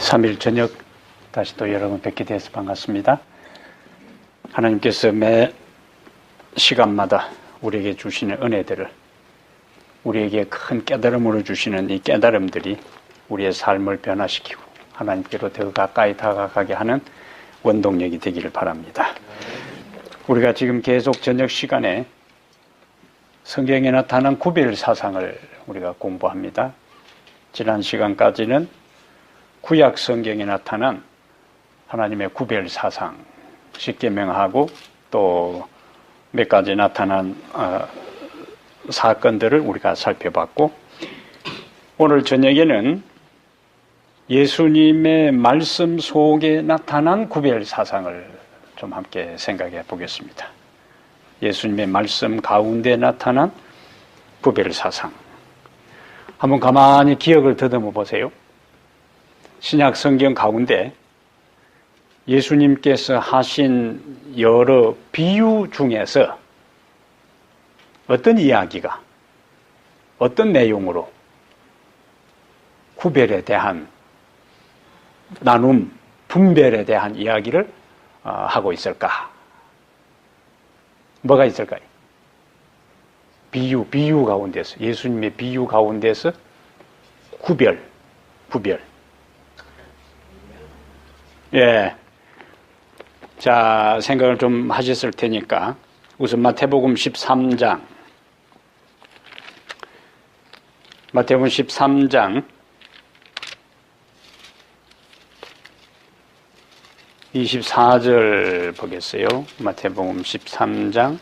3일 저녁 다시 또 여러분 뵙게 돼서 반갑습니다. 하나님께서 매 시간마다 우리에게 주시는 은혜들을, 우리에게 큰 깨달음으로 주시는 이 깨달음들이 우리의 삶을 변화시키고 하나님께로 더 가까이 다가가게 하는 원동력이 되기를 바랍니다. 우리가 지금 계속 저녁 시간에 성경에 나타난 구별 사상을 우리가 공부합니다. 지난 시간까지는 구약 성경에 나타난 하나님의 구별 사상, 십계명하고 또 몇 가지 나타난 사건들을 우리가 살펴봤고, 오늘 저녁에는 예수님의 말씀 속에 나타난 구별 사상을 좀 함께 생각해 보겠습니다. 예수님의 말씀 가운데 나타난 구별 사상. 한번 가만히 기억을 더듬어 보세요. 신약 성경 가운데 예수님께서 하신 여러 비유 중에서 어떤 이야기가, 어떤 내용으로 구별에 대한 나눔, 분별에 대한 이야기를 하고 있을까? 뭐가 있을까요? 비유 가운데서, 예수님의 비유 가운데서 구별. 예. 자, 생각을 좀 하셨을 테니까 우선 마태복음 13장 24절 보겠어요. 마태복음 13장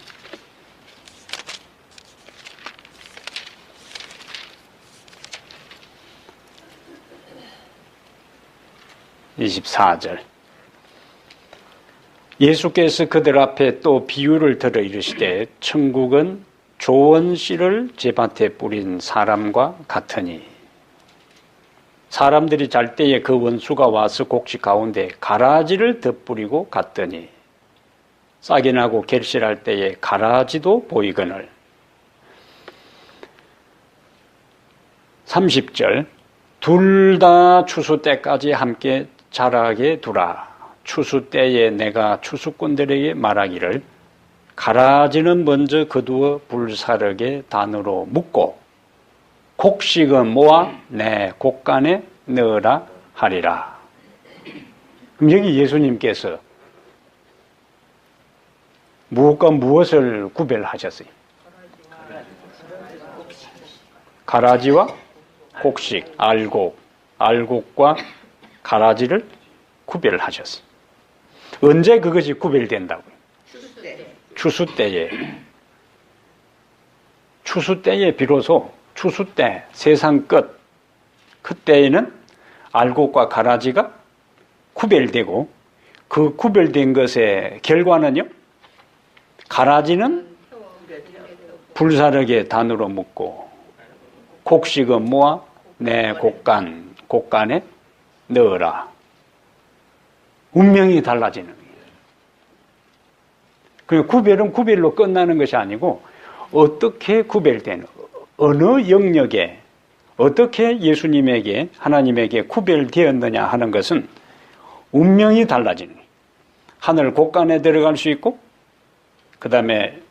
24절. 예수께서 그들 앞에 또 비유를 들어 이르시되 천국은 좋은 씨를 제 밭에 뿌린 사람과 같으니, 사람들이 잘 때에 그 원수가 와서 곡식 가운데 가라지를 덧뿌리고 갔더니 싹이 나고 결실할 때에 가라지도 보이거늘. 30절. 둘 다 추수 때까지 함께 자라게 두라. 추수 때에 내가 추수꾼들에게 말하기를 가라지는 먼저 거두어 불사르게 단으로 묶고 곡식은 모아 내 곡간에 넣으라 하리라. 그럼 여기 예수님께서 무엇과 무엇을 구별하셨어요? 가라지와 곡식, 알곡과 가라지를 구별하셨어요. 언제 그것이 구별된다고요? 추수 때에 비로소, 추수 때, 세상 끝, 그때에는 알곡과 가라지가 구별되고, 그 구별된 것의 결과는요, 가라지는 불사르게 단으로 묶고 곡식은 모아 내 곡간에 넣어라. 운명이 달라지는 거예요. 그 구별은 구별로 끝나는 것이 아니고, 어떻게 구별되는, 어느 영역에 어떻게 예수님에게, 하나님에게 구별되었느냐 하는 것은 운명이 달라지는 거예요. 하늘 곡간에 들어갈 수 있고, 그 다음에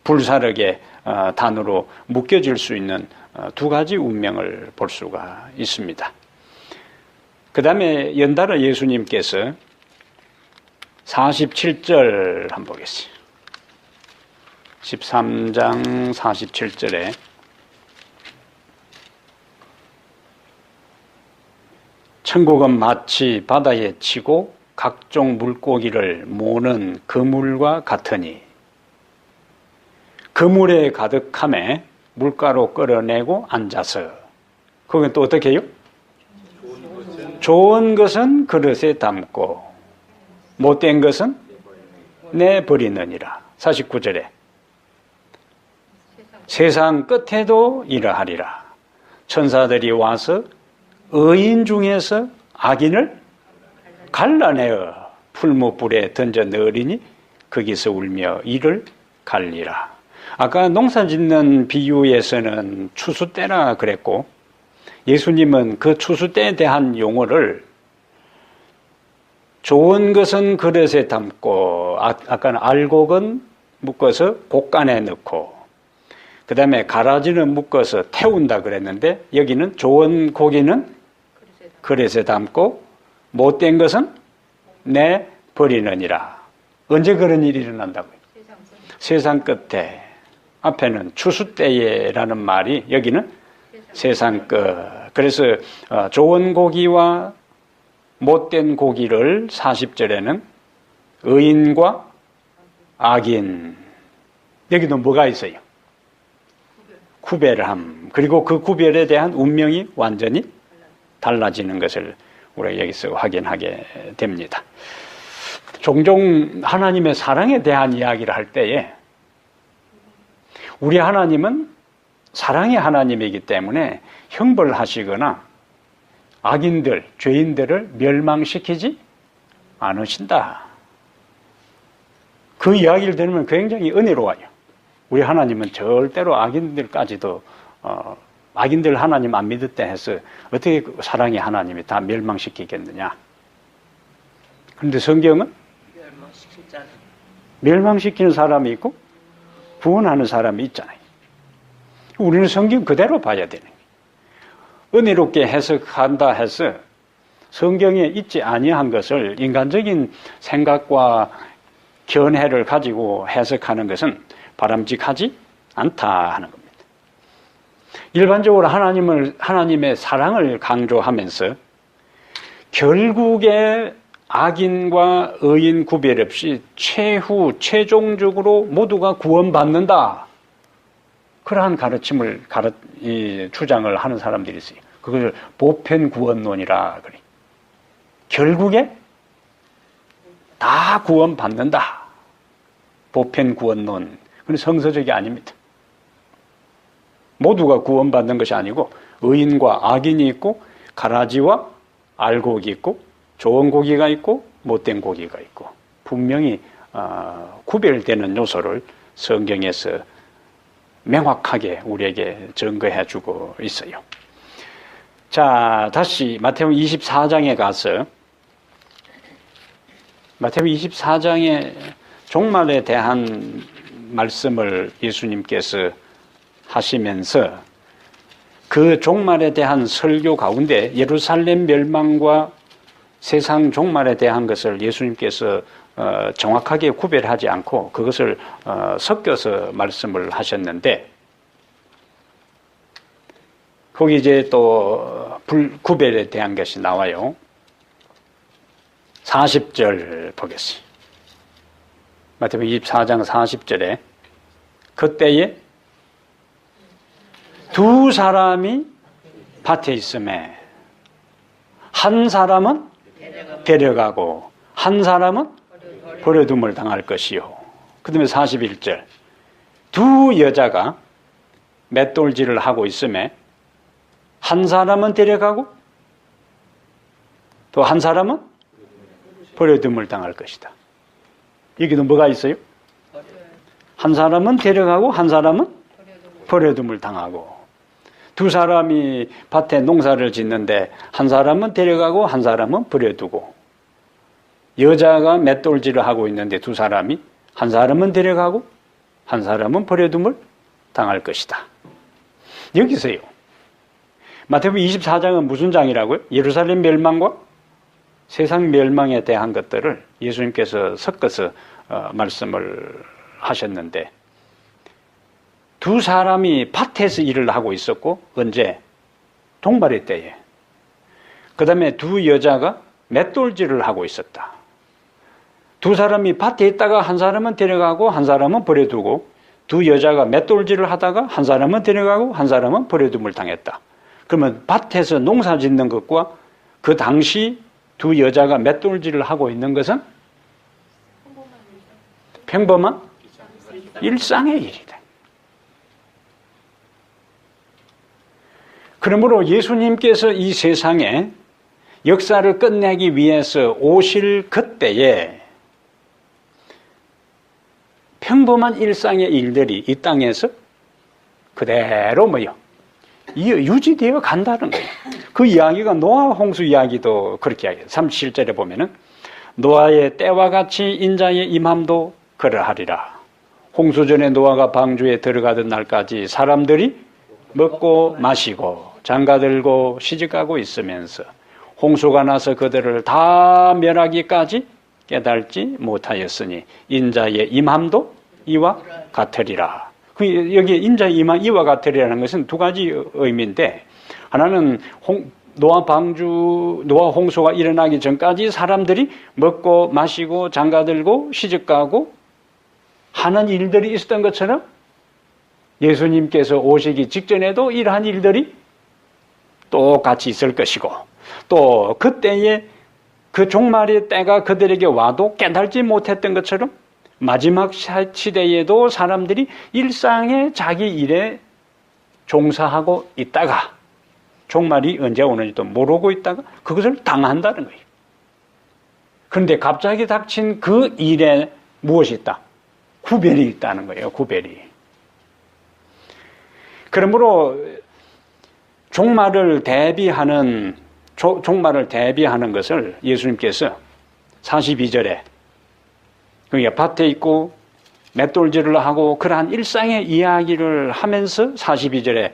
불사르게 단으로 묶여질 수 있는 두 가지 운명을 볼 수가 있습니다. 그 다음에 연달아 예수님께서 47절 한번 보겠습니다. 13장 47절에 천국은 마치 바다에 치고 각종 물고기를 모는 그물과 같으니 그물에 가득함에 물가로 끌어내고 앉아서, 그건 또 어떻게 해요? 좋은 것은 그릇에 담고 못된 것은 내버리느니라. 49절에 세상 끝에도 이러하리라. 천사들이 와서 의인 중에서 악인을 갈라내어 풀무불에 던져 넣으리니 거기서 울며 이를 갈리라. 아까 농사 짓는 비유에서는 추수 때라 그랬고, 예수님은 그 추수 때에 대한 용어를 좋은 것은 그릇에 담고, 아까는 알곡은 묶어서 곡간에 넣고, 그 다음에 가라지는 묶어서 태운다 그랬는데, 여기는 좋은 고기는 그릇에 담고, 못된 것은 내 버리느니라. 언제 그런 일이 일어난다고요? 세상 끝에. 앞에는 추수 때에라는 말이, 여기는 세상 끝. 그래서 좋은 고기와 못된 고기를 40절에는 의인과 악인, 여기도 뭐가 있어요? 구별함. 그리고 그 구별에 대한 운명이 완전히 달라지는 것을 우리가 여기서 확인하게 됩니다. 종종 하나님의 사랑에 대한 이야기를 할 때에 우리 하나님은 사랑의 하나님이기 때문에 형벌하시거나 악인들, 죄인들을 멸망시키지 않으신다. 그 이야기를 들으면 굉장히 은혜로워요. 우리 하나님은 절대로 악인들까지도 악인들 하나님 안 믿을 때 해서 어떻게 사랑의 하나님이 다 멸망시키겠느냐. 그런데 성경은 멸망시키는 사람이 있고 구원하는 사람이 있잖아요. 우리는 성경 그대로 봐야 되는 거예요. 은혜롭게 해석한다 해서 성경에 있지 아니한 것을 인간적인 생각과 견해를 가지고 해석하는 것은 바람직하지 않다 하는 겁니다. 일반적으로 하나님의 사랑을 강조하면서 결국에 악인과 의인 구별 없이 최종적으로 모두가 구원받는다. 그러한 가르침을 주장을 하는 사람들이 있어요. 그것을 보편구원론이라 그래. 결국에 다 구원받는다. 보편구원론. 그건 성서적이 아닙니다. 모두가 구원받는 것이 아니고 의인과 악인이 있고 가라지와 알곡이 있고 좋은 고기가 있고 못된 고기가 있고 분명히 구별되는 요소를 성경에서 명확하게 우리에게 증거해 주고 있어요. 자, 다시 마태복음 24장에 가서 마태복음 24장의 종말에 대한 말씀을 예수님께서 하시면서 그 종말에 대한 설교 가운데 예루살렘 멸망과 세상 종말에 대한 것을 예수님께서 정확하게 구별하지 않고 그것을 섞여서 말씀을 하셨는데 거기 이제 또 구별에 대한 것이 나와요. 40절 보겠습니다. 마태복음 24장 40절에 그때에 두 사람이 밭에 있음에 한 사람은 데려가고 한 사람은 버려둠을 당할 것이요. 그 다음에 41절 두 여자가 맷돌질을 하고 있음에 한 사람은 데려가고 또 한 사람은 버려둠을 당할 것이다. 여기도 뭐가 있어요? 한 사람은 데려가고 한 사람은 버려둠을 당하고 두 사람이 밭에 농사를 짓는데 한 사람은 데려가고 한 사람은 버려두고 여자가 맷돌질을 하고 있는데 두 사람이 한 사람은 데려가고 한 사람은 버려둠을 당할 것이다. 여기서요. 마태복음 24장은 무슨 장이라고요? 예루살렘 멸망과 세상 멸망에 대한 것들을 예수님께서 섞어서 말씀을 하셨는데 두 사람이 밭에서 일을 하고 있었고 언제? 종말의 때에. 그 다음에 두 여자가 맷돌질을 하고 있었다. 두 사람이 밭에 있다가 한 사람은 데려가고 한 사람은 버려두고 두 여자가 맷돌질을 하다가 한 사람은 데려가고 한 사람은 버려둠을 당했다. 그러면 밭에서 농사 짓는 것과 그 당시 두 여자가 맷돌질을 하고 있는 것은 평범한 일상의 일이다. 그러므로 예수님께서 이 세상에 역사를 끝내기 위해서 오실 그때에 평범한 일상의 일들이 이 땅에서 그대로 뭐요? 유지되어 간다는 거예요. 그 이야기가 노아 홍수 이야기도 그렇게 이야기해요. 37절에 보면은 노아의 때와 같이 인자의 임함도 그러하리라. 홍수 전에 노아가 방주에 들어가던 날까지 사람들이 먹고 마시고 장가들고 시집가고 있으면서 홍수가 나서 그들을 다 멸하기까지 깨달지 못하였으니 인자의 임함도 이와 같으리라. 여기 인자의 임함 이와 같으리라는 것은 두 가지 의미인데, 하나는 노아 홍수가 일어나기 전까지 사람들이 먹고 마시고 장가들고 시집가고 하는 일들이 있었던 것처럼 예수님께서 오시기 직전에도 이러한 일들이 똑같이 있을 것이고, 또 그때에 그 종말의 때가 그들에게 와도 깨달지 못했던 것처럼 마지막 시대에도 사람들이 일상의 자기 일에 종사하고 있다가 종말이 언제 오는지도 모르고 있다가 그것을 당한다는 거예요. 그런데 갑자기 닥친 그 일에 무엇이 있다? 구별이 있다는 거예요. 구별이. 그러므로 종말을 대비하는 것을 예수님께서 42절에 그러니까 밭에 있고 맷돌질을 하고 그러한 일상의 이야기를 하면서 42절에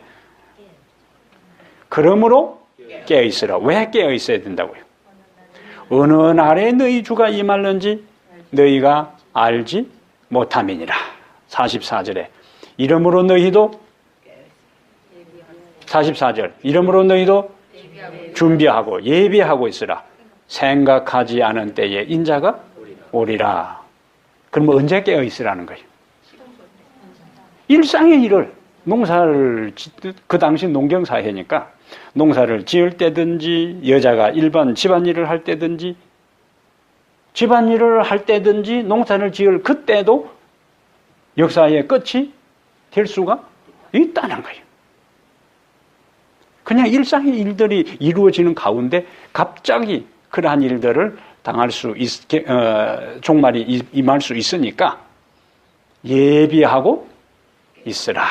그러므로 깨어있으라. 왜 깨어있어야 된다고요? 어느 날에 너희 주가 임할는지 너희가 알지 못함이니라. 44절에 이러므로 너희도 44절 이러므로 너희도 준비하고 예비하고 있으라. 생각하지 않은 때에 인자가 오리라. 그러면 언제 깨어있으라는 거예요? 일상의 일을 농사를 그 당시 농경사회니까 농사를 지을 때든지 여자가 일반 집안일을 할 때든지 집안일을 할 때든지 농사를 지을 그때도 역사의 끝이 될 수가 있다는 거예요. 그냥 일상의 일들이 이루어지는 가운데 갑자기 그러한 일들을 당할 수 종말이 임할 수 있으니까 예비하고 있으라.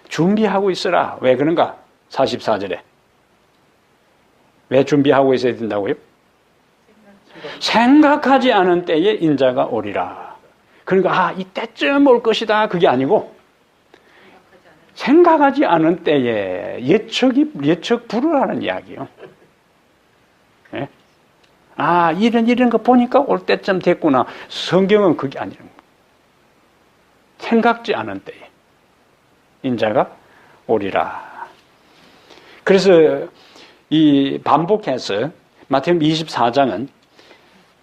준비하고 있으라. 왜 그런가? 44절에. 왜 준비하고 있어야 된다고요? 생각하지 않은 때에 인자가 오리라. 그러니까 이때쯤 올 것이다. 그게 아니고 생각하지 않은 때에 예측 불허라는 이야기요. 네? 이런 거 보니까 올 때쯤 됐구나. 성경은 그게 아니라 생각지 않은 때에 인자가 오리라. 그래서 이 반복해서 마태복음 24장은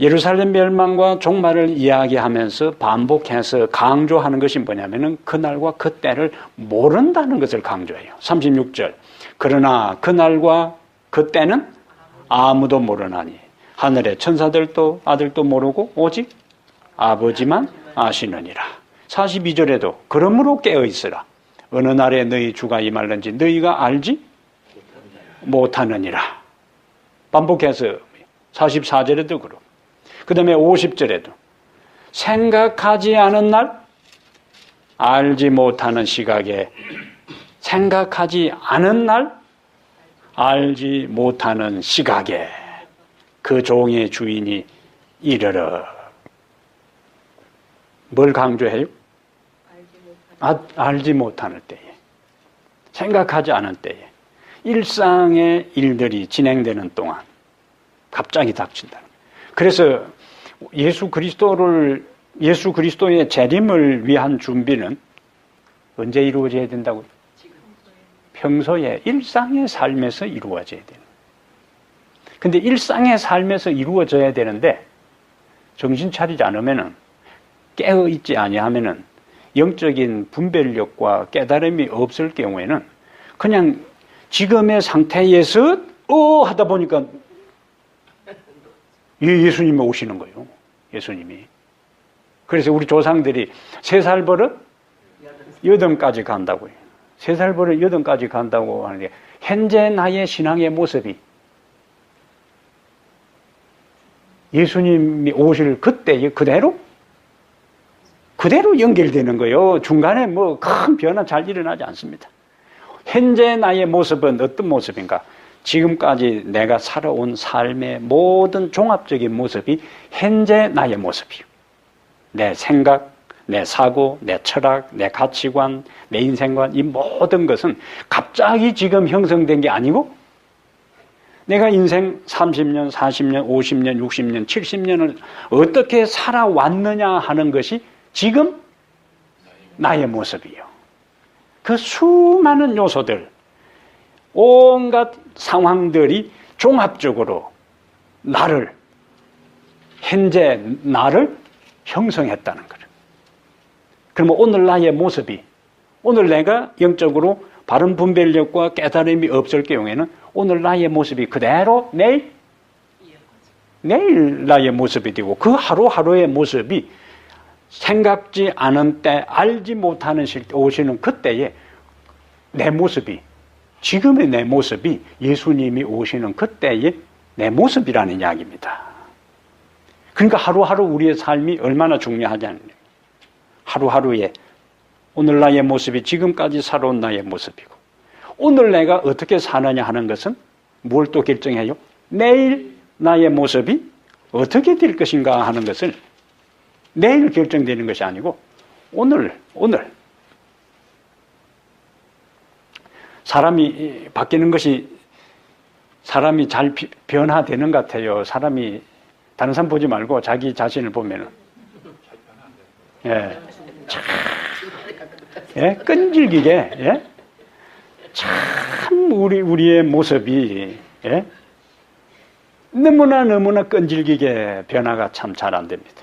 예루살렘 멸망과 종말을 이야기하면서 반복해서 강조하는 것이 뭐냐면은 그날과 그때를 모른다는 것을 강조해요. 36절. 그러나 그날과 그때는 아무도 모르나니 하늘의 천사들도 아들도 모르고 오직 아버지만 아시느니라. 42절에도 그러므로 깨어있으라. 어느 날에 너희 주가 임할는지 너희가 알지 못하느니라. 반복해서 44절에도 그렇고 그 다음에 50절에도 생각하지 않은 날 알지 못하는 시각에 생각하지 않은 날 알지 못하는 시각에 그 종의 주인이 이르러. 뭘 강조해요? 알지 못하는 때에, 생각하지 않은 때에, 일상의 일들이 진행되는 동안 갑자기 닥친다. 그래서 예수 그리스도의 재림을 위한 준비는 언제 이루어져야 된다고요? 평소에 일상의 삶에서 이루어져야 되는. 근데 일상의 삶에서 이루어져야 되는데 정신 차리지 않으면은, 깨어 있지 아니하면은 영적인 분별력과 깨달음이 없을 경우에는 그냥 지금의 상태에서 하다 보니까 예수님이 오시는 거예요. 예수님이. 그래서 우리 조상들이 3살 버릇 여든까지 간다고요. 3살 버릇 여든까지 간다고 하는데 현재 나의 신앙의 모습이 예수님이 오실 그때에 그대로 연결되는 거예요. 중간에 뭐 큰 변화 잘 일어나지 않습니다. 현재 나의 모습은 어떤 모습인가? 지금까지 내가 살아온 삶의 모든 종합적인 모습이 현재 나의 모습이요. 내 생각, 내 사고, 내 철학, 내 가치관, 내 인생관, 이 모든 것은 갑자기 지금 형성된 게 아니고 내가 인생 30년, 40년, 50년, 60년, 70년을 어떻게 살아왔느냐 하는 것이 지금 나의 모습이요. 그 수많은 요소들, 온갖 상황들이 종합적으로 나를, 현재 나를 형성했다는 거예요. 그러면 오늘 나의 모습이, 오늘 내가 영적으로 바른 분별력과 깨달음이 없을 경우에는 오늘 나의 모습이 그대로 내일 나의 모습이 되고 그 하루하루의 모습이 생각지 않은 때, 알지 못하는 시기에 오시는 그때에 내 모습이, 지금의 내 모습이 예수님이 오시는 그때의 내 모습이라는 이야기입니다. 그러니까 하루하루 우리의 삶이 얼마나 중요하냐는 거예요. 하루하루에 오늘 나의 모습이 지금까지 살아온 나의 모습이고 오늘 내가 어떻게 사느냐 하는 것은 뭘 또 결정해요? 내일 나의 모습이 어떻게 될 것인가 하는 것을 내일 결정되는 것이 아니고 오늘 사람이 바뀌는 것이 사람이 잘 변화되는 것 같아요. 사람이 다른 사람 보지 말고 자기 자신을 보면은 끈질기게 참 우리의 모습이 너무나 끈질기게 변화가 참 잘 안 됩니다.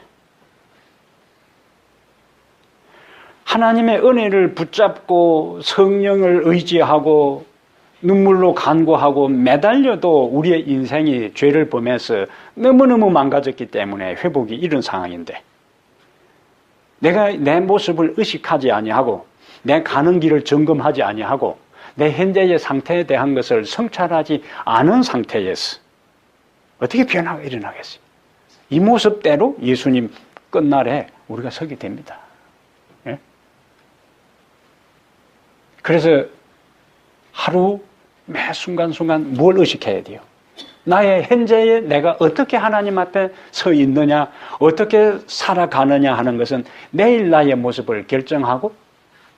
하나님의 은혜를 붙잡고 성령을 의지하고 눈물로 간구하고 매달려도 우리의 인생이 죄를 범해서 너무너무 망가졌기 때문에 회복이 이런 상황인데 내가 내 모습을 의식하지 아니하고 내 가는 길을 점검하지 아니하고 내 현재의 상태에 대한 것을 성찰하지 않은 상태에서 어떻게 변화가 일어나겠어요? 이 모습대로 예수님 끝날에 우리가 서게 됩니다. 예? 그래서 하루 매 순간순간 뭘 의식해야 돼요? 나의 현재에 내가 어떻게 하나님 앞에 서 있느냐, 어떻게 살아가느냐 하는 것은 내일 나의 모습을 결정하고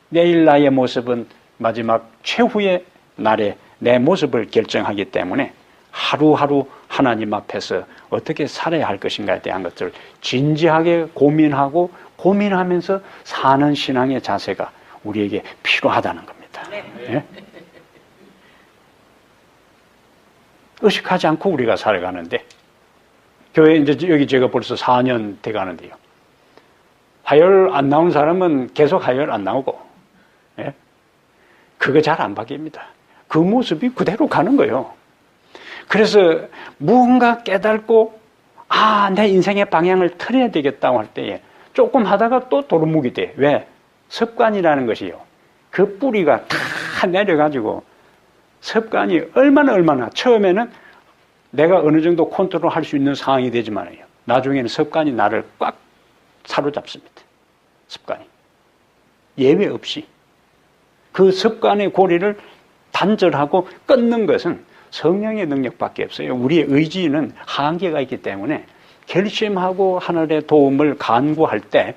내일 나의 모습은 마지막 최후의 날에 내 모습을 결정하기 때문에 하루하루 하나님 앞에서 어떻게 살아야 할 것인가에 대한 것들을 진지하게 고민하고 고민하면서 사는 신앙의 자세가 우리에게 필요하다는 겁니다. 예? 의식하지 않고 우리가 살아가는데 교회 이제 여기 제가 벌써 4년 돼 가는데요. 화요일 안 나온 사람은 계속 화요일 안 나오고 예? 그거 잘 안 바뀝니다. 그 모습이 그대로 가는 거예요. 그래서 무언가 깨닫고 내 인생의 방향을 틀어야 되겠다고 할 때에 조금 하다가 또 도루묵이 돼. 왜? 습관이라는 것이요. 그 뿌리가 다 내려가지고 습관이 얼마나 처음에는 내가 어느 정도 컨트롤할 수 있는 상황이 되지만요. 나중에는 습관이 나를 꽉 사로잡습니다. 습관이. 예외 없이. 그 습관의 고리를 단절하고 끊는 것은 성령의 능력밖에 없어요. 우리의 의지는 한계가 있기 때문에 결심하고 하늘의 도움을 간구할 때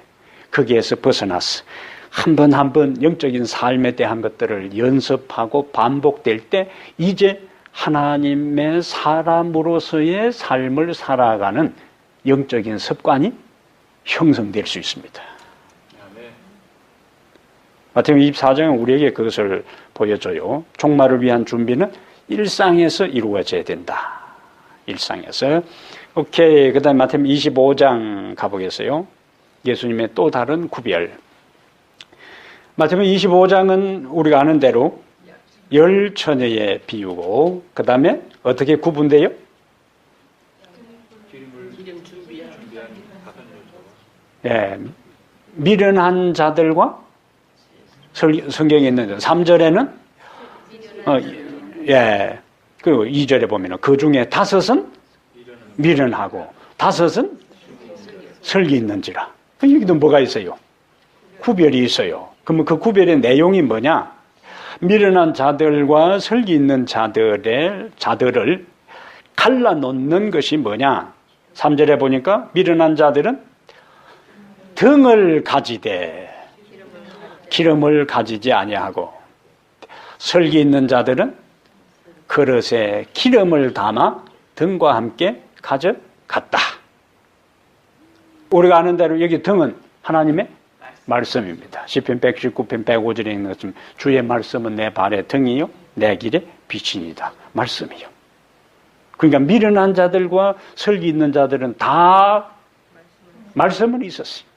거기에서 벗어나서 한 번 한 번 영적인 삶에 대한 것들을 연습하고 반복될 때 이제 하나님의 사람으로서의 삶을 살아가는 영적인 습관이 형성될 수 있습니다. 마태복음 24장은 우리에게 그것을 보여줘요. 종말을 위한 준비는 일상에서 이루어져야 된다. 일상에서. 오케이. 그 다음에 마태복음 25장 가보겠어요. 예수님의 또 다른 구별. 마태복음 25장은 우리가 아는 대로 열 처녀의 비유고 그 다음에 어떻게 구분돼요? 예, 미련한 자들과 성경에 있는 3절에는 그리고 2절에 보면은 그 중에 5은 미련하고 5은 설기 있는지라. 여기도 뭐가 있어요? 구별이 있어요. 그러면 그 구별의 내용이 뭐냐? 미련한 자들과 설기 있는 자들을 갈라놓는 것이 뭐냐? 3절에 보니까 미련한 자들은 등을 가지되 기름을 가지지 아니하고, 설기 있는 자들은 그릇에 기름을 담아 등과 함께 가져갔다. 우리가 아는 대로 여기 등은 하나님의 말씀입니다. 시편 119편 105절에 있는 것처럼 주의 말씀은 내 발의 등이요 내 길의 빛이니이다. 말씀이요. 그러니까 미련한 자들과 설기 있는 자들은 다 말씀은 있었어요.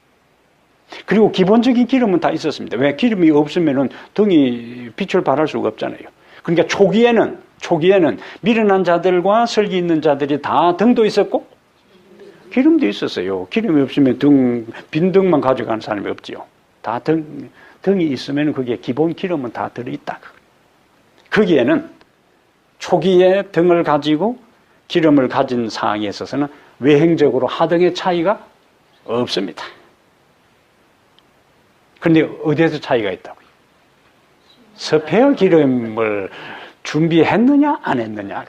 그리고 기본적인 기름은 다 있었습니다. 왜? 기름이 없으면 등이 빛을 발할 수가 없잖아요. 그러니까 초기에는 미련한 자들과 설기 있는 자들이 다 등도 있었고 기름도 있었어요. 기름이 없으면 빈 등만 가져가는 사람이 없지요. 다 등이 있으면 그게 기본 기름은 다 들어있다. 거기에는 초기에 등을 가지고 기름을 가진 상황에 있어서는 외형적으로 하등의 차이가 없습니다. 그런데 어디에서 차이가 있다고요? 스페어 기름을 준비했느냐 안 했느냐.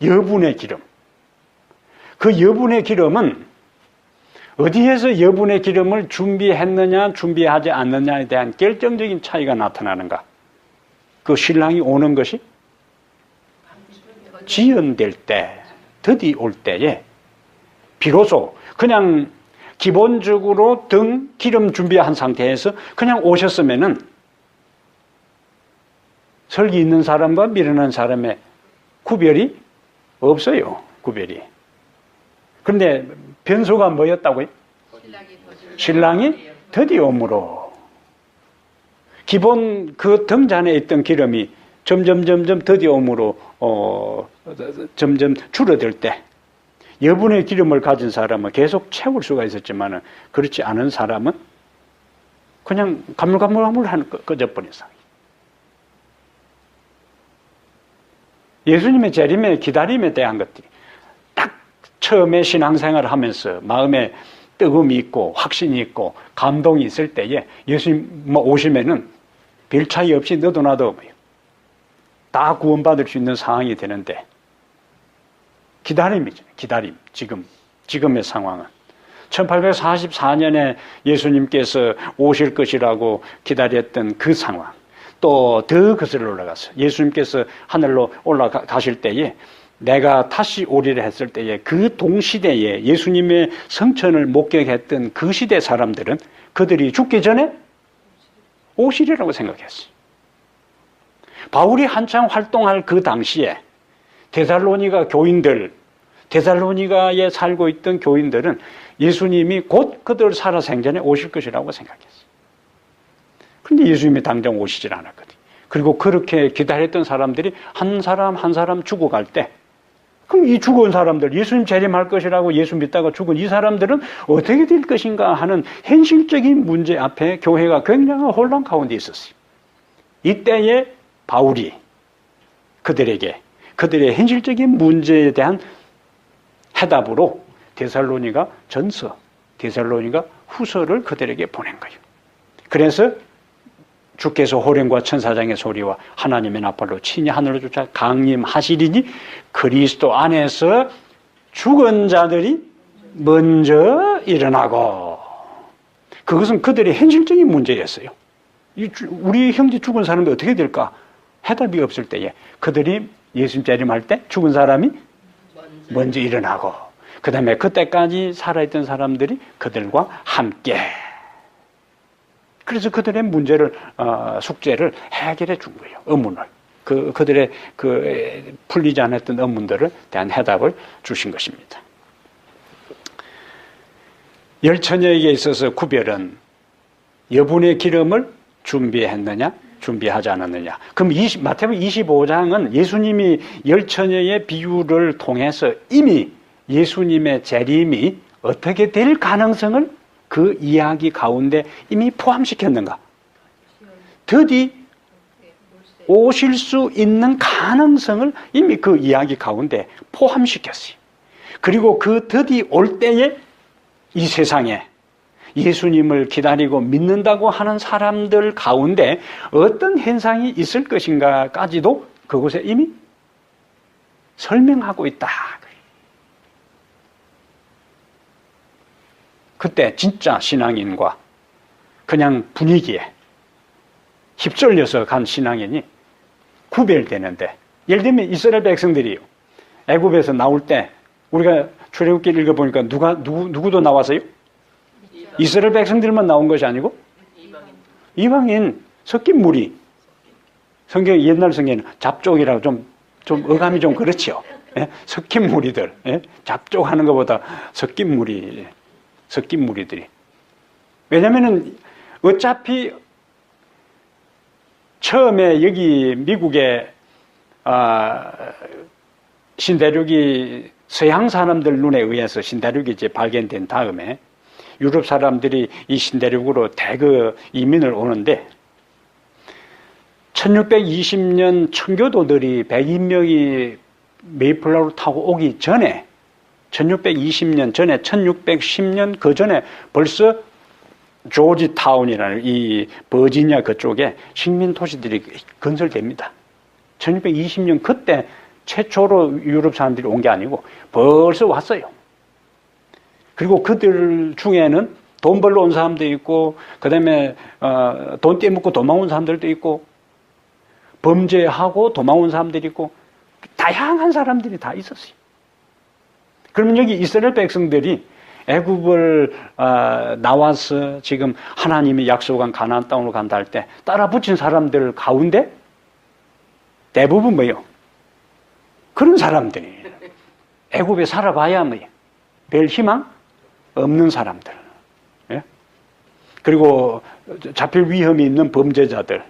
여분의 기름. 그 여분의 기름은 어디에서 여분의 기름을 준비했느냐 준비하지 않느냐에 대한 결정적인 차이가 나타나는가. 그 신랑이 오는 것이 지연될 때, 드디 올 때에 비로소 그냥 기본적으로 등 기름 준비한 상태에서 그냥 오셨으면은 설기 있는 사람과 미련한 사람의 구별이 없어요. 구별이. 그런데 변수가 뭐였다고요? 신랑이 드디어 오므로. 기본 그 등잔에 있던 기름이 점점 드디어 오므로 점점 줄어들 때 여분의 기름을 가진 사람은 계속 채울 수가 있었지만 그렇지 않은 사람은 그냥 가물가물하는 꺼져버린 상황이에요. 예수님의 재림의 기다림에 대한 것들이 딱 처음에 신앙생활을 하면서 마음에 뜨거움이 있고 확신이 있고 감동이 있을 때에 예수님 오시면은 별 차이 없이 너도 나도 다 구원받을 수 있는 상황이 되는데 기다림이죠. 기다림. 지금의 상황은 1844년에 예수님께서 오실 것이라고 기다렸던 그 상황, 또 더 거슬러 올라가서 예수님께서 하늘로 올라가실 때에 내가 다시 오리라 했을 때에 그 동시대에 예수님의 성천을 목격했던 그 시대 사람들은 그들이 죽기 전에 오시리라고 생각했어요. 바울이 한창 활동할 그 당시에 데살로니가에 살고 있던 교인들은 예수님이 곧 그들 살아생전에 오실 것이라고 생각했어요. 그런데 예수님이 당장 오시질 않았거든요. 그리고 그렇게 기다렸던 사람들이 한 사람 한 사람 죽어갈 때, 그럼 이 죽은 사람들, 예수님 재림할 것이라고 예수 믿다가 죽은 이 사람들은 어떻게 될 것인가 하는 현실적인 문제 앞에 교회가 굉장한 혼란 가운데 있었어요. 이때에 바울이 그들에게 그들의 현실적인 문제에 대한 해답으로 데살로니가 전서, 데살로니가 후서를 그들에게 보낸 거예요. 그래서 주께서 호령과 천사장의 소리와 하나님의 나팔로 친히 하늘로 쫓아 강림하시리니 그리스도 안에서 죽은 자들이 먼저 일어나고. 그것은 그들의 현실적인 문제였어요. 우리 형제 죽은 사람이 어떻게 될까? 해답이 없을 때에 그들이 예수님 재림할 때 죽은 사람이 먼저 일어나고, 그 다음에 그때까지 살아있던 사람들이 그들과 함께. 그래서 그들의 문제를, 숙제를 해결해 준 거예요. 의문을. 그들의 풀리지 않았던 의문들을 대한 해답을 주신 것입니다. 열처녀에게 있어서 구별은 여분의 기름을 준비했느냐, 준비하지 않았느냐. 그럼 마태복음 25장은 예수님이 열처녀의 비유를 통해서 이미 예수님의 재림이 어떻게 될 가능성을 그 이야기 가운데 이미 포함시켰는가? 드디 오실 수 있는 가능성을 이미 그 이야기 가운데 포함시켰어요. 그리고 그 드디 올 때에 이 세상에 예수님을 기다리고 믿는다고 하는 사람들 가운데 어떤 현상이 있을 것인가까지도 그곳에 이미 설명하고 있다. 그때 진짜 신앙인과 그냥 분위기에 휩쓸려서 간 신앙인이 구별되는데, 예를 들면 이스라엘 백성들이요, 애굽에서 나올 때 우리가 출애굽기 읽어보니까 누구도 나왔어요? 이스라엘 백성들만 나온 것이 아니고 이방인 섞인 무리. 옛날 성경에는 잡족이라고 좀 어감이 좀 그렇죠. 예? 섞인 무리들. 예? 잡족하는 것보다 섞인 무리들이. 왜냐면은 어차피 처음에 여기 미국에 신대륙이 서양 사람들 눈에 의해서 신대륙이 이제 발견된 다음에 유럽 사람들이 이 신대륙으로 대거 이민을 오는데, 1620년 청교도들이 100인명이 메이플라워를 타고 오기 전에, 1620년 전에, 1610년 그 전에 벌써 조지타운이라는 이 버지니아 그쪽에 식민 도시들이 건설됩니다. 1620년 그때 최초로 유럽 사람들이 온 게 아니고 벌써 왔어요. 그리고 그들 중에는 돈 벌러 온 사람도 있고, 그 다음에 돈 떼먹고 도망온 사람들도 있고, 범죄하고 도망온 사람들이 있고, 다양한 사람들이 다 있었어요. 그러면 여기 이스라엘 백성들이 애굽을 나와서 지금 하나님이 약속한 가나안 땅으로 간다 할 때 따라 붙인 사람들 가운데 대부분 뭐예요? 그런 사람들이 애굽에 살아봐야 뭐예요? 별 희망 없는 사람들. 예? 그리고 잡힐 위험이 있는 범죄자들,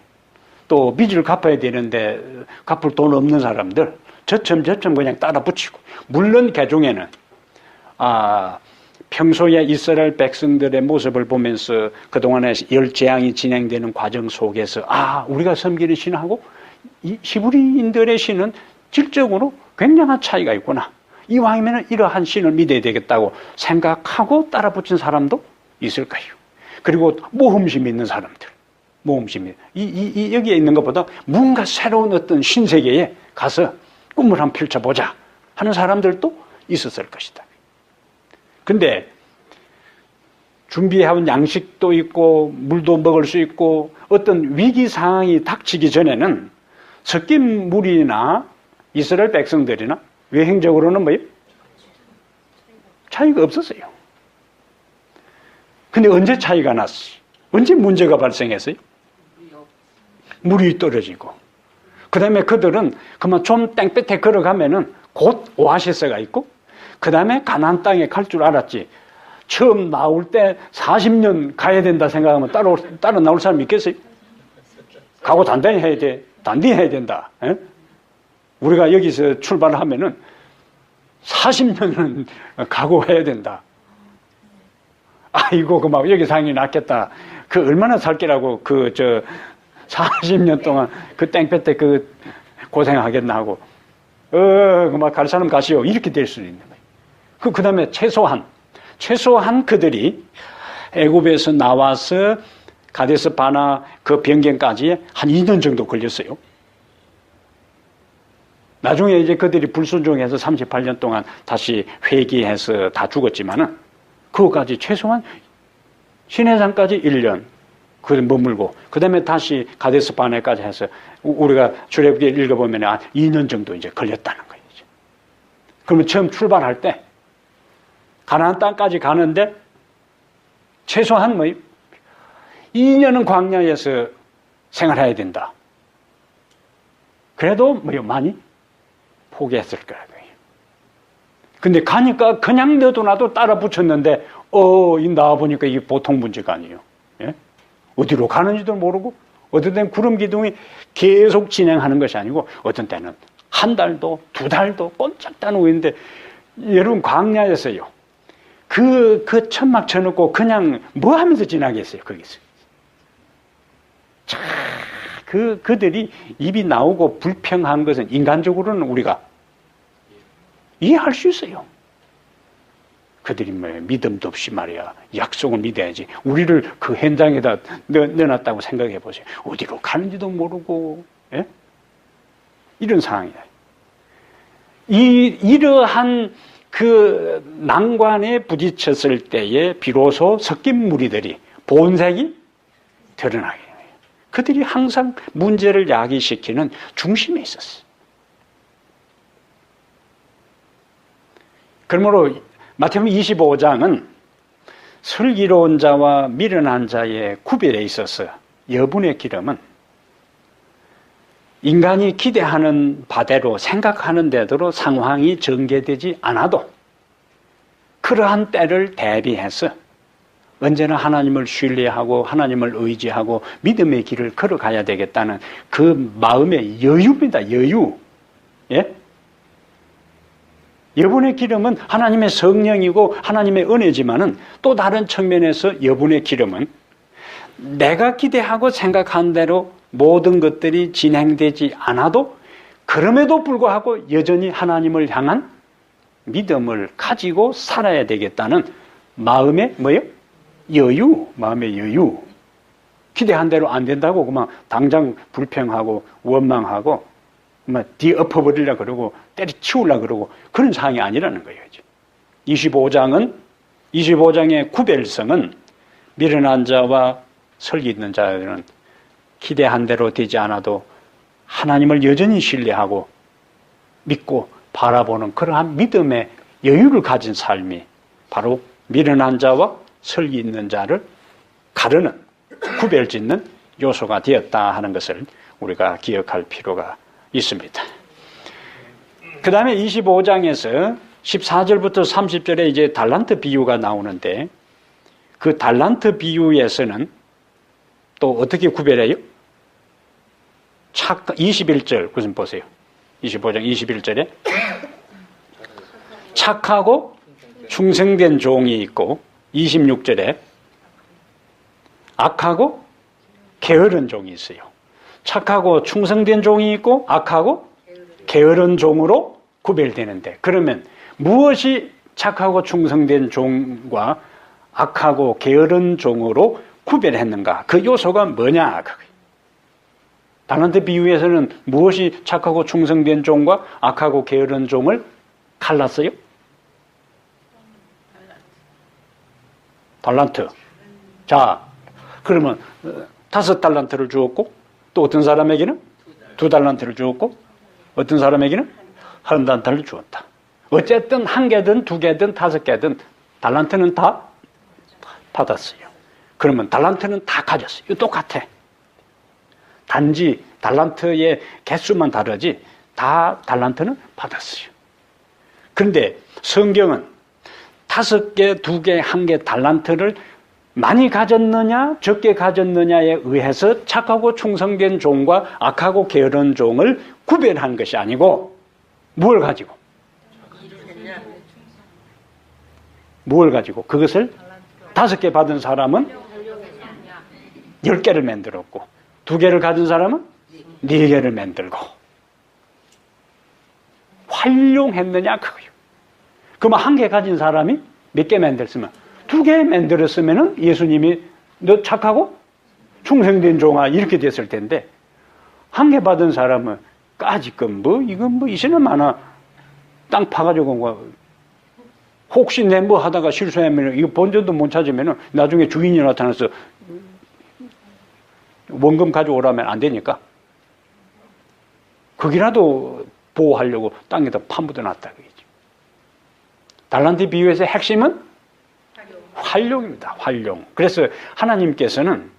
또 빚을 갚아야 되는데 갚을 돈 없는 사람들, 저점 그냥 따라 붙이고, 물론 개중에는 평소에 이스라엘 백성들의 모습을 보면서 그동안에 열재앙이 진행되는 과정 속에서 우리가 섬기는 신하고 이 히브리인들의 신은 질적으로 굉장한 차이가 있구나, 이왕이면 이러한 신을 믿어야 되겠다고 생각하고 따라 붙인 사람도 있을 거예요. 그리고 모험심 있는 사람들, 여기에 있는 것보다 뭔가 새로운 어떤 신세계에 가서 꿈을 한번 펼쳐보자 하는 사람들도 있었을 것이다. 근데 준비해온 양식도 있고 물도 먹을 수 있고 어떤 위기 상황이 닥치기 전에는 섞인 무리나 이스라엘 백성들이나 외형적으로는 뭐예요? 차이가 없었어요. 근데 언제 차이가 났어요? 언제 문제가 발생했어요? 물이 떨어지고, 그 다음에 그들은 그만 좀 땡볕에 걸어가면은 곧 오아시스가 있고, 그 다음에 가나안 땅에 갈 줄 알았지. 처음 나올 때 40년 가야 된다 생각하면 따로 나올 사람 있겠어요? 가고 단단히 해야 돼. 단단히 해야 된다. 에? 우리가 여기서 출발을 하면은 40년은 각오해야 된다. 아이고, 그만 여기 사는 게 낫겠다. 그 얼마나 살기라고 40년 동안 그 땡볕에 고생하겠나 하고, 그만 갈 사람 가시오. 이렇게 될 수는 있는 거예요. 그 다음에 최소한 그들이 애굽에서 나와서 가데스 바나 그 변경까지 한 2년 정도 걸렸어요. 나중에 이제 그들이 불순종해서 38년 동안 다시 회개해서 다 죽었지만은, 그거까지 최소한 시내산까지 1년 머물고, 그 다음에 다시 가데스 바네까지 해서 우리가 출애굽기 읽어보면 2년 정도 이제 걸렸다는 거예요. 그러면 처음 출발할 때 가나안 땅까지 가는데 최소한 2년은 광야에서 생활해야 된다. 그래도 많이 포기했을 거예요. 근데 가니까 그냥 너도나도 따라 붙였는데 나와보니까 이게 보통 문제가 아니에요. 예? 어디로 가는지도 모르고, 어떤 때는 구름 기둥이 계속 진행하는 것이 아니고, 어떤 때는 한 달도 2달도 꼼짝 안 하고 있는데, 여러분 광야에서요, 그 천막 쳐놓고 그냥 뭐 하면서 지나겠어요, 거기서. 그들이 입이 나오고 불평한 것은 인간적으로는 우리가 이해할 수 있어요. 그들이 뭐 믿음도 없이 말이야 약속을 믿어야지. 우리를 그 현장에다 넣어놨다고 생각해 보세요. 어디로 가는지도 모르고, 예? 이런 상황이에요. 이러한 그 난관에 부딪혔을 때에 비로소 섞인 무리들이 본색이 드러나게 돼요. 그들이 항상 문제를 야기시키는 중심에 있었어요. 그러므로 마태복음 25장은 슬기로운 자와 미련한 자의 구별에 있어서 여분의 기름은 인간이 기대하는 바대로 생각하는 대로 상황이 전개되지 않아도 그러한 때를 대비해서 언제나 하나님을 신뢰하고 하나님을 의지하고 믿음의 길을 걸어가야 되겠다는 그 마음의 여유입니다. 여유. 예? 여분의 기름은 하나님의 성령이고 하나님의 은혜지만은 또 다른 측면에서 여분의 기름은 내가 기대하고 생각한 대로 모든 것들이 진행되지 않아도 그럼에도 불구하고 여전히 하나님을 향한 믿음을 가지고 살아야 되겠다는 마음의 뭐예요? 여유, 마음의 여유. 기대한 대로 안 된다고 그만 당장 불평하고 원망하고 뒤엎어버리려고 그러고 때려치우려고 그러고 그런 상황이 아니라는 거예요. 25장의 구별성은 미련한 자와 설기 있는 자들은 기대한 대로 되지 않아도 하나님을 여전히 신뢰하고 믿고 바라보는 그러한 믿음의 여유를 가진 삶이 바로 미련한 자와 설기 있는 자를 가르는 구별짓는 요소가 되었다 하는 것을 우리가 기억할 필요가 있습니다. 그 다음에 25장에서 14절부터 30절에 이제 달란트 비유가 나오는데 그 달란트 비유에서는 또 어떻게 구별해요? 21절 무슨 보세요. 25장 21절에 착하고 충성된 종이 있고 26절에 악하고 게으른 종이 있어요. 착하고 충성된 종이 있고 악하고 게으른 종으로 구별되는데 그러면 무엇이 착하고 충성된 종과 악하고 게으른 종으로 구별했는가? 그 요소가 뭐냐? 달란트 비유에서는 무엇이 착하고 충성된 종과 악하고 게으른 종을 갈랐어요? 달란트. 자, 그러면 5달란트를 주었고 또 어떤 사람에게는 2달란트를 주었고 어떤 사람에게는 1달란트를 주었다. 어쨌든 1개든 2개든 5개든 달란트는 다 받았어요. 그러면 달란트는 다 가졌어요. 똑같아. 단지 달란트의 개수만 다르지 다 달란트는 받았어요. 그런데 성경은 5개, 2개, 1개 달란트를 많이 가졌느냐 적게 가졌느냐에 의해서 착하고 충성된 종과 악하고 게으른 종을 구별한 것이 아니고 무엇을 가지고? 무엇을 가지고? 그것을 5개 받은 사람은 10개를 만들었고 2개를 가진 사람은 4개를 만들고 활용했느냐 그거요. 그러면 1개 가진 사람이 몇 개 만들었으면 2개 만들었으면 예수님이 너 착하고 충성된 종아 이렇게 됐을 텐데 1개 받은 사람은 까짓건 이건 이시는 하나 땅 파가지고 혹시 내 하다가 실수하면 이거 본전도 못 찾으면 나중에 주인이 나타나서 원금 가져오라면 안 되니까 거기라도 보호하려고 땅에다 파묻어 놨다 그러지. 달란트 비유에서 핵심은 활용입니다. 활용. 그래서 하나님께서는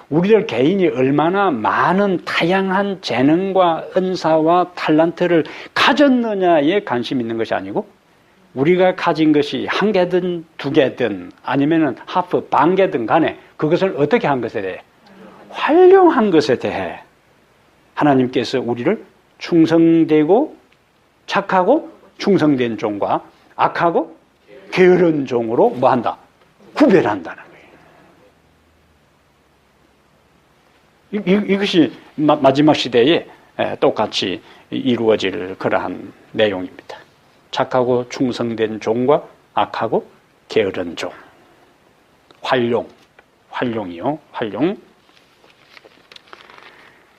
우리들 개인이 얼마나 많은 다양한 재능과 은사와 탤런트를 가졌느냐에 관심 있는 것이 아니고 우리가 가진 것이 1개든 2개든 아니면은 하프 반개든 간에 그것을 어떻게 한 것에 대해 활용한 것에 대해 하나님께서 우리를 충성되고 착하고 충성된 종과 악하고 게으른 종으로 뭐한다? 구별한다는 거예요. 이것이 마지막 시대에 똑같이 이루어질 그러한 내용입니다. 착하고 충성된 종과 악하고 게으른 종. 활용이요. 활용.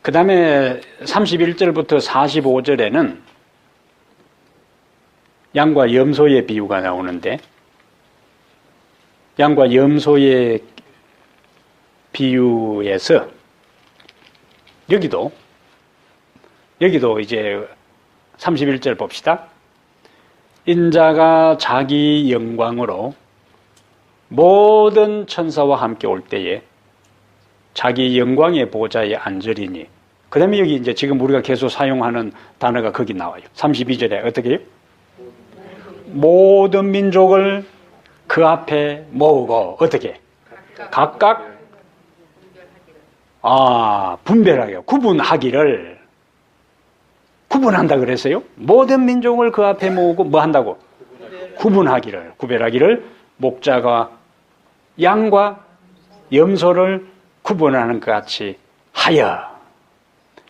그 다음에 31절부터 45절에는 양과 염소의 비유가 나오는데, 양과 염소의 비유에서 여기도 이제 31절 봅시다. 인자가 자기 영광으로 모든 천사와 함께 올 때에 자기 영광의 보좌에 앉으리니. 그 다음에 여기 이제 지금 우리가 계속 사용하는 단어가 거기 나와요. 32절에 어떻게 해요? 모든 민족을 그 앞에 모으고 어떻게? 각각 분별하게 구분한다 그랬어요. 모든 민족을 그 앞에 모으고 뭐 한다고? 구별하기를 목자가 양과 염소를 구분하는 것 같이 하여.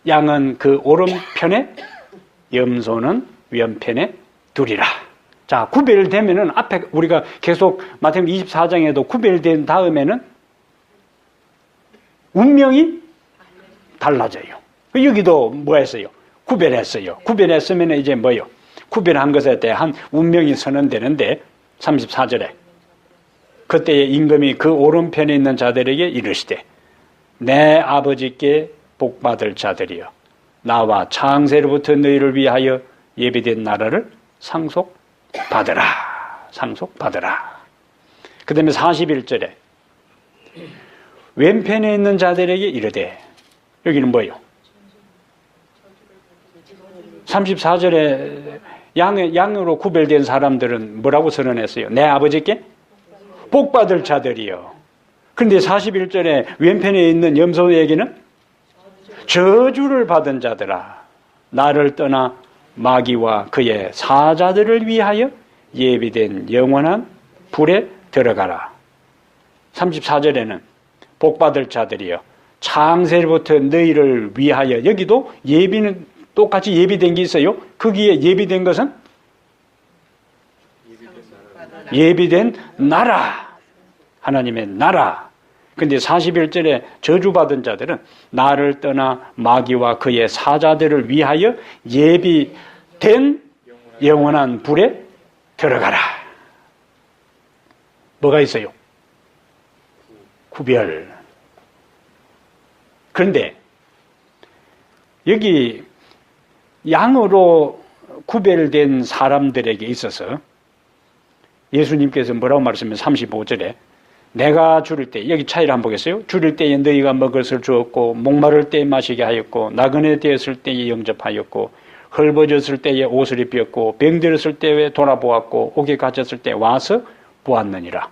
양은 그 오른편에, 염소는 왼편에 두리라. 자, 구별되면은 앞에 우리가 계속 마태복음 24장에도 구별된 다음에는 운명이 달라져요. 여기도 뭐 했어요? 구별했어요. 구별했으면 이제 뭐요? 구별한 것에 대한 운명이 선언되는데 34절에 그때에 임금이 그 오른편에 있는 자들에게 이르시되 내 아버지께 복받을 자들이여 나와 창세로부터 너희를 위하여 예비된 나라를 상속받으라. 그 다음에 41절에 왼편에 있는 자들에게 이르되, 여기는 뭐예요? 34절에 양으로 구별된 사람들은 뭐라고 선언했어요? 내 아버지께 복받을 자들이요. 그런데 41절에 왼편에 있는 염소에게는 저주를 받은 자들아 나를 떠나 마귀와 그의 사자들을 위하여 예비된 영원한 불에 들어가라. 34절에는 복받을 자들이여 창세로부터 너희를 위하여. 여기도 예비는 똑같이 예비된 게 있어요. 거기에 예비된 것은 예비된 나라, 하나님의 나라. 근데 41절에 저주받은 자들은 나를 떠나 마귀와 그의 사자들을 위하여 예비된 영원한 불에 들어가라. 뭐가 있어요? 구별. 그런데 여기 양으로 구별된 사람들에게 있어서 예수님께서 뭐라고 말씀하시면 35절에 내가 줄일 때, 여기 차이를 한번 보겠어요? 줄일 때에 너희가 먹을 것을 주었고 목마를 때에 마시게 하였고 나그네 되었을 때에 영접하였고 헐벗었을 때에 옷을 입혔고 병들었을 때에 돌아보았고 옥에 갇혔을 때 와서 보았느니라.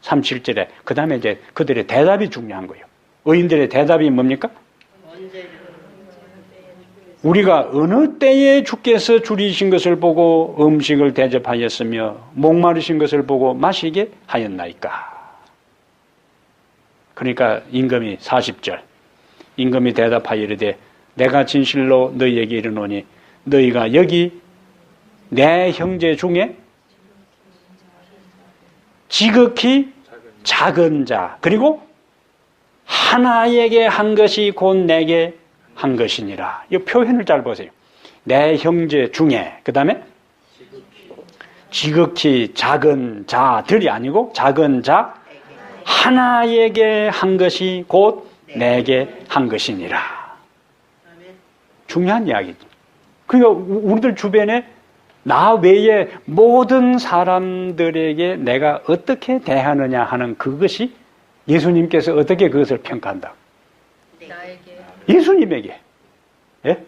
37절에 그 다음에 이제 그들의 대답이 중요한 거예요. 의인들의 대답이 뭡니까? 우리가 어느 때에 주께서 줄이신 것을 보고 음식을 대접하였으며 목마르신 것을 보고 마시게 하였나이까. 그러니까 임금이 40절 임금이 대답하여 이르되 내가 진실로 너희에게 이르노니 너희가 여기 내 형제 중에 지극히 작은 자 그리고 하나에게 한 것이 곧 내게 한 것이니라. 이 표현을 잘 보세요. 내 형제 중에 그 다음에 지극히 작은 자들이 아니고 작은 자 하나에게 한 것이 곧 내게 한 것이니라. 중요한 이야기죠. 그러니까 우리들 주변에 나 외에 모든 사람들에게 내가 어떻게 대하느냐 하는 그것이 예수님께서 어떻게 그것을 평가한다. 예수님에게. 예?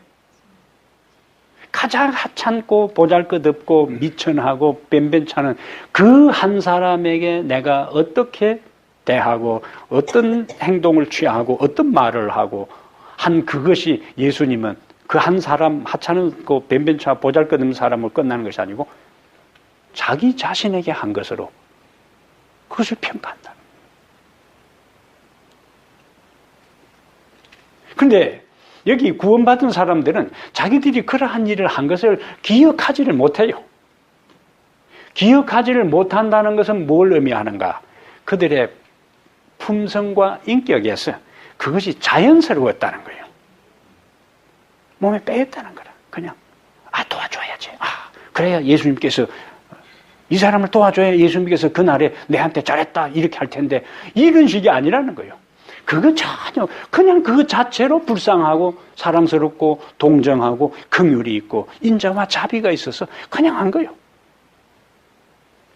가장 하찮고 보잘것없고 미천하고 변변찮은 그 한 사람에게 내가 어떻게 대하고 어떤 행동을 취하고 어떤 말을 하고 한 그것이 예수님은 그 한 사람 하찮고 변변찮고 보잘것없는 사람을 끝나는 것이 아니고 자기 자신에게 한 것으로 그것을 평가한다. 그런데 여기 구원받은 사람들은 자기들이 그러한 일을 한 것을 기억하지를 못해요. 기억하지를 못한다는 것은 뭘 의미하는가? 그들의 품성과 인격에서 그것이 자연스러웠다는 거예요. 몸에 빼였다는 거라. 그냥 도와줘야지. 그래야 예수님께서 이 사람을 도와줘야 예수님께서 그날에 내한테 잘했다 이렇게 할 텐데 이런 식이 아니라는 거예요. 그건 전혀 그냥 그 자체로 불쌍하고 사랑스럽고 동정하고 긍휼이 있고 인자와 자비가 있어서 그냥 한 거예요.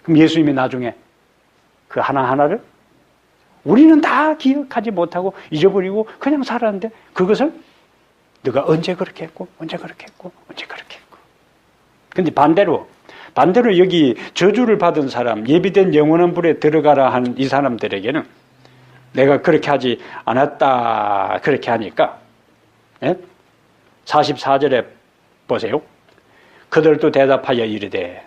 그럼 예수님이 나중에 그 하나하나를 우리는 다 기억하지 못하고 잊어버리고 그냥 살았는데 그것을 너가 언제 그렇게 했고 언제 그렇게 했고 언제 그렇게 했고. 근데 반대로 여기 저주를 받은 사람, 예비된 영원한 불에 들어가라 한 이 사람들에게는 내가 그렇게 하지 않았다 그렇게 하니까 44절에 보세요. 그들도 대답하여 이르되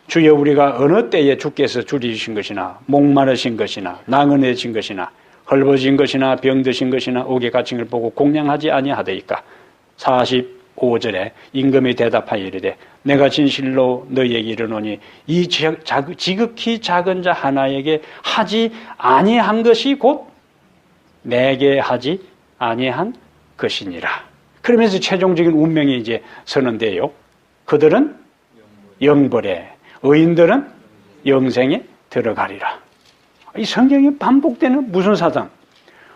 주여 우리가 어느 때에 주께서 줄이신 것이나 목마르신 것이나 나그네진 것이나 헐벗은 것이나 병드신 것이나 옥에 갇힌 걸 보고 공양하지 아니하더이까. 45절에 임금이 대답하여 이르되 내가 진실로 너희에게 이르노니 이 지극히 작은 자 하나에게 하지 아니한 것이 곧 내게 하지 아니한 것이니라. 그러면서 최종적인 운명이 이제 서는데요. 그들은 영벌에 의인들은 영생에 들어가리라. 이 성경에 반복되는 무슨 사상?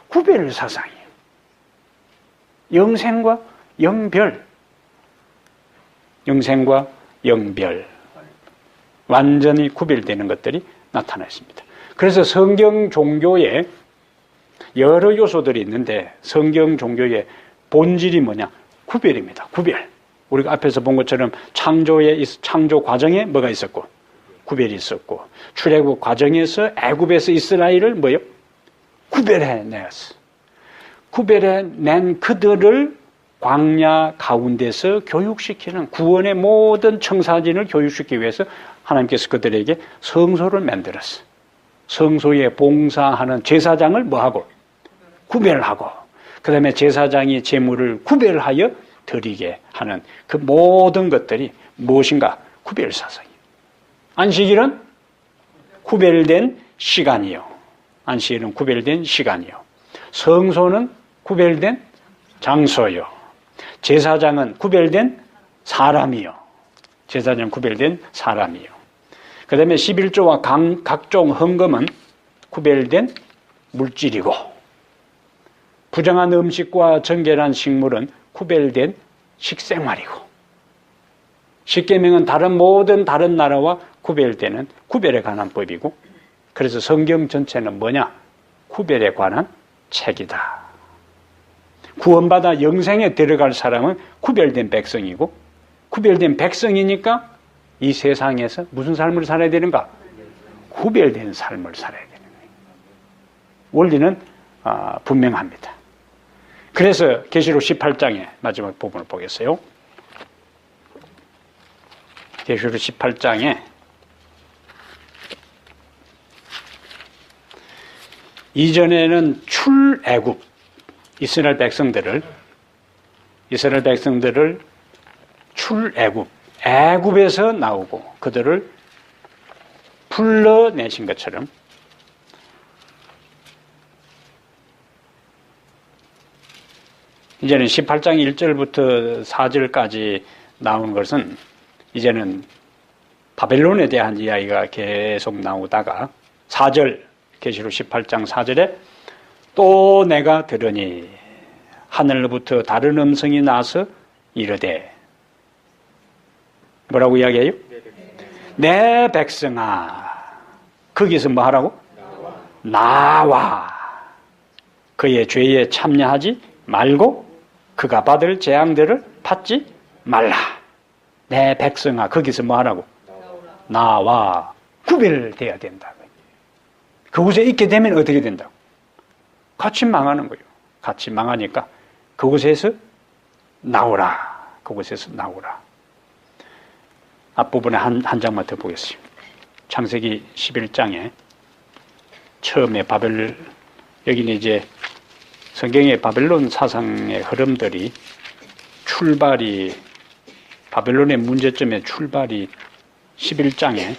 구별 사상이에요. 영생과 영별. 영생과 영별. 완전히 구별되는 것들이 나타나 있습니다. 그래서 성경 종교에 여러 요소들이 있는데 성경 종교의 본질이 뭐냐? 구별입니다. 구별. 우리가 앞에서 본 것처럼 창조 과정에 뭐가 있었고 구별이 있었고 출애굽 과정에서 애굽에서 이스라엘을 뭐요? 구별해냈어. 구별해낸 그들을 광야 가운데서 교육시키는 구원의 모든 청사진을 교육시키기 위해서 하나님께서 그들에게 성소를 만들었어. 성소에 봉사하는 제사장을 뭐하고? 구별하고 그 다음에 제사장이 제물을 구별하여 드리게 하는 그 모든 것들이 무엇인가? 구별사상이에요. 안식일은 구별된 시간이요. 안식일은 구별된 시간이요. 성소는 구별된 장소요. 제사장은 구별된 사람이요. 제사장은 구별된 사람이요. 그 다음에 11조와 각종 헌금은 구별된 물질이고 부정한 음식과 정결한 식물은 구별된 식생활이고 십계명은 모든 다른 나라와 구별되는 구별에 관한 법이고 그래서 성경 전체는 뭐냐? 구별에 관한 책이다. 구원받아 영생에 들어갈 사람은 구별된 백성이고 구별된 백성이니까 이 세상에서 무슨 삶을 살아야 되는가? 구별된 삶을 살아야 되는 거예요. 원리는 분명합니다. 그래서 계시록 18장의 마지막 부분을 보겠어요. 계시록 18장에 이전에는 출애굽 이스라엘 백성들을 출애굽 애굽에서 나오고 그들을 불러내신 것처럼 이제는 18장 1절부터 4절까지 나온 것은 이제는 바벨론에 대한 이야기가 계속 나오다가 4절 계시록 18장 4절에 또 내가 들으니 하늘로부터 다른 음성이 나서 이르되 뭐라고 이야기해요? 내 백성아 거기서 뭐 하라고? 나와 그의 죄에 참여하지 말고 그가 받을 재앙들을 받지 말라. 내 백성아 거기서 뭐 하라고? 나와 구별돼야 된다. 그곳에 있게 되면 어떻게 된다고? 같이 망하는 거예요. 같이 망하니까 그곳에서 나오라. 그곳에서 나오라. 앞부분에 한 장만 더 보겠습니다. 창세기 11장에 처음에 여기는 이제 성경의 바벨론 사상의 흐름들이 바벨론의 문제점의 출발이 11장에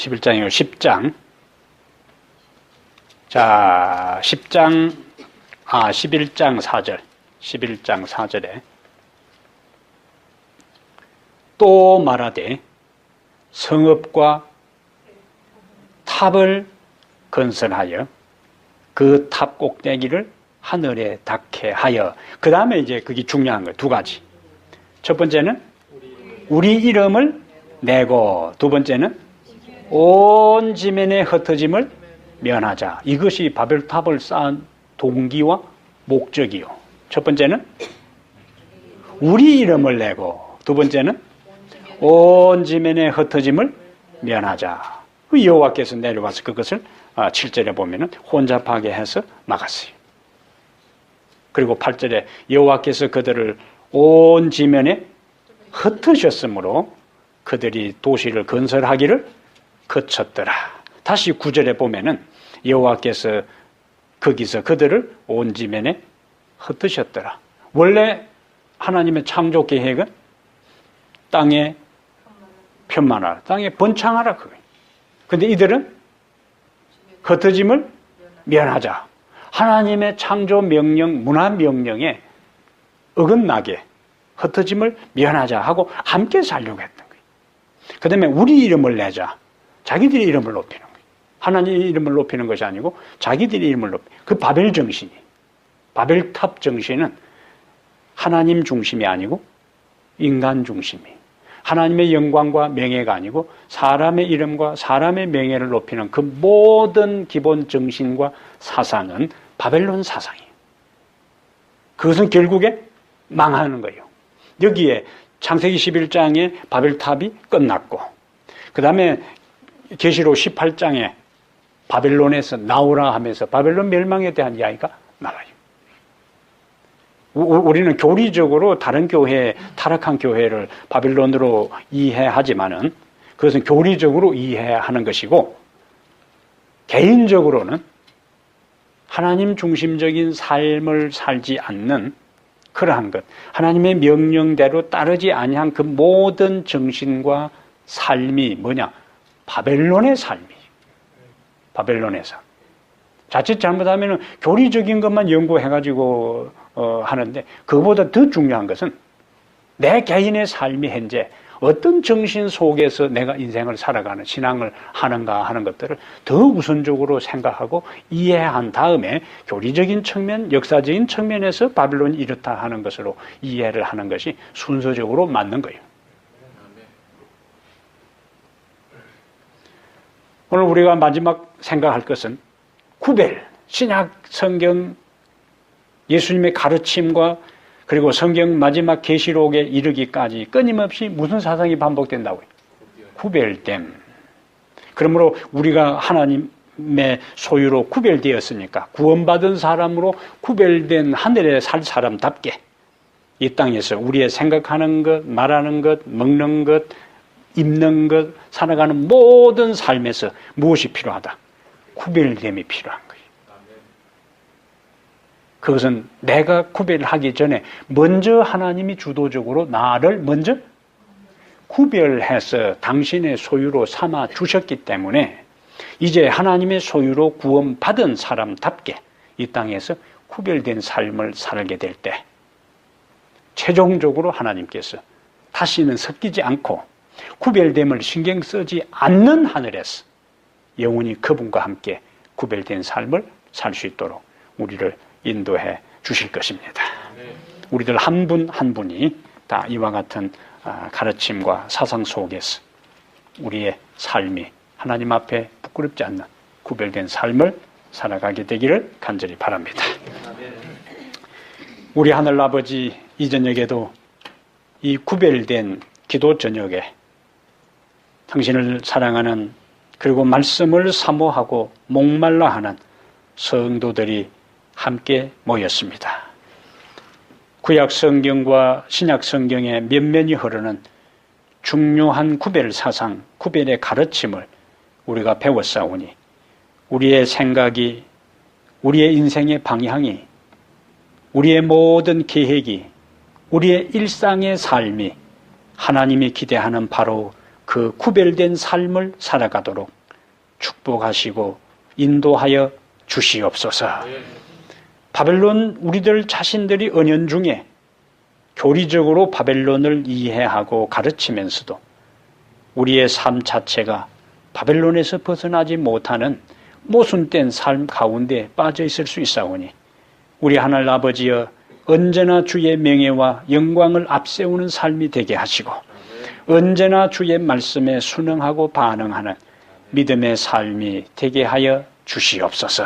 11장이요. 10장. 자, 11장 4절. 11장 4절에 또 말하되 성읍과 탑을 건설하여 그 탑 꼭대기를 하늘에 닿게 하여. 그 다음에 이제 그게 중요한 거예요. 두 가지. 첫 번째는 우리 이름을 내고, 두 번째는 온 지면의 흩어짐을 면하자. 이것이 바벨탑을 쌓은 동기와 목적이요. 첫 번째는 우리 이름을 내고, 두 번째는 온 지면의 흩어짐을 면하자. 여호와께서 내려와서 그것을 7절에 보면은 혼잡하게 해서 막았어요. 그리고 8절에 여호와께서 그들을 온 지면에 흩으셨으므로 그들이 도시를 건설하기를 그쳤더라. 다시 9절에 보면은 여호와께서 거기서 그들을 온 지면에 흩으셨더라. 원래 하나님의 창조 계획은 땅에 편만하라, 땅에 번창하라 그거예요. 근데 이들은 흩어짐을 면하자. 하나님의 창조 명령, 문화 명령에 어긋나게 흩어짐을 면하자 하고 함께 살려고 했던 거예요. 그 다음에 우리 이름을 내자. 자기들의 이름을 높이는 거예요. 하나님의 이름을 높이는 것이 아니고 자기들의 이름을 높이는 그 바벨 정신이, 바벨탑 정신은 하나님 중심이 아니고 인간 중심이, 하나님의 영광과 명예가 아니고 사람의 이름과 사람의 명예를 높이는 그 모든 기본 정신과 사상은 바벨론 사상이에요. 그것은 결국에 망하는 거예요. 여기에 창세기 11장에 바벨탑이 끝났고, 그 다음에 계시록 18장에 바벨론에서 나오라 하면서 바벨론 멸망에 대한 이야기가 나와요. 우리는 교리적으로 다른 교회, 타락한 교회를 바벨론으로 이해하지만은 그것은 교리적으로 이해하는 것이고, 개인적으로는 하나님 중심적인 삶을 살지 않는 그러한 것, 하나님의 명령대로 따르지 아니한 그 모든 정신과 삶이 뭐냐? 바벨론의 삶이에요. 바벨론의 삶. 자칫 잘못하면 교리적인 것만 연구해가지고 하는데, 그거보다 더 중요한 것은 내 개인의 삶이 현재 어떤 정신 속에서 내가 인생을 살아가는, 신앙을 하는가 하는 것들을 더 우선적으로 생각하고 이해한 다음에 교리적인 측면, 역사적인 측면에서 바벨론이 이렇다 하는 것으로 이해를 하는 것이 순서적으로 맞는 거예요. 오늘 우리가 마지막 생각할 것은 구별, 신약 성경 예수님의 가르침과 그리고 성경 마지막 계시록에 이르기까지 끊임없이 무슨 사상이 반복된다고요? 구별됨. 그러므로 우리가 하나님의 소유로 구별되었으니까 구원받은 사람으로 구별된 하늘에 살 사람답게 이 땅에서 우리의 생각하는 것, 말하는 것, 먹는 것, 입는 것, 살아가는 모든 삶에서 무엇이 필요하다? 구별됨이 필요한 거예요. 그것은 내가 구별하기 전에 먼저 하나님이 주도적으로 나를 먼저 구별해서 당신의 소유로 삼아 주셨기 때문에 이제 하나님의 소유로 구원받은 사람답게 이 땅에서 구별된 삶을 살게 될 때 최종적으로 하나님께서 다시는 섞이지 않고 구별됨을 신경 쓰지 않는 하늘에서 영원히 그분과 함께 구별된 삶을 살 수 있도록 우리를 인도해 주실 것입니다. 우리들 한 분 한 분이 다 이와 같은 가르침과 사상 속에서 우리의 삶이 하나님 앞에 부끄럽지 않는 구별된 삶을 살아가게 되기를 간절히 바랍니다. 우리 하늘아버지, 이 저녁에도 이 구별된 기도 저녁에 당신을 사랑하는, 그리고 말씀을 사모하고 목말라 하는 성도들이 함께 모였습니다. 구약 성경과 신약 성경에 면면이 흐르는 중요한 구별 사상, 구별의 가르침을 우리가 배웠사오니 우리의 생각이, 우리의 인생의 방향이, 우리의 모든 계획이, 우리의 일상의 삶이 하나님이 기대하는 바로 그 그 구별된 삶을 살아가도록 축복하시고 인도하여 주시옵소서. 바벨론 우리들 자신들이 은연중에 교리적으로 바벨론을 이해하고 가르치면서도 우리의 삶 자체가 바벨론에서 벗어나지 못하는 모순된 삶 가운데 빠져 있을 수 있사오니 우리 하늘 아버지여 언제나 주의 명예와 영광을 앞세우는 삶이 되게 하시고 언제나 주의 말씀에 순응하고 반응하는 믿음의 삶이 되게 하여 주시옵소서.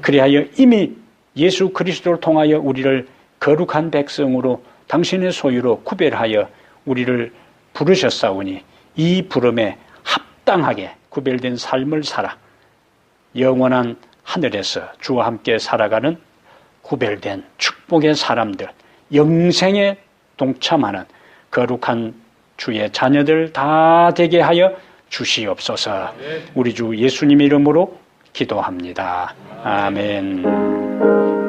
그리하여 이미 예수 그리스도를 통하여 우리를 거룩한 백성으로 당신의 소유로 구별하여 우리를 부르셨사오니 이 부름에 합당하게 구별된 삶을 살아 영원한 하늘에서 주와 함께 살아가는 구별된 축복의 사람들, 영생에 동참하는 거룩한 주의 자녀들 다 되게 하여 주시옵소서. 우리 주 예수님 이름으로 기도합니다. 아멘.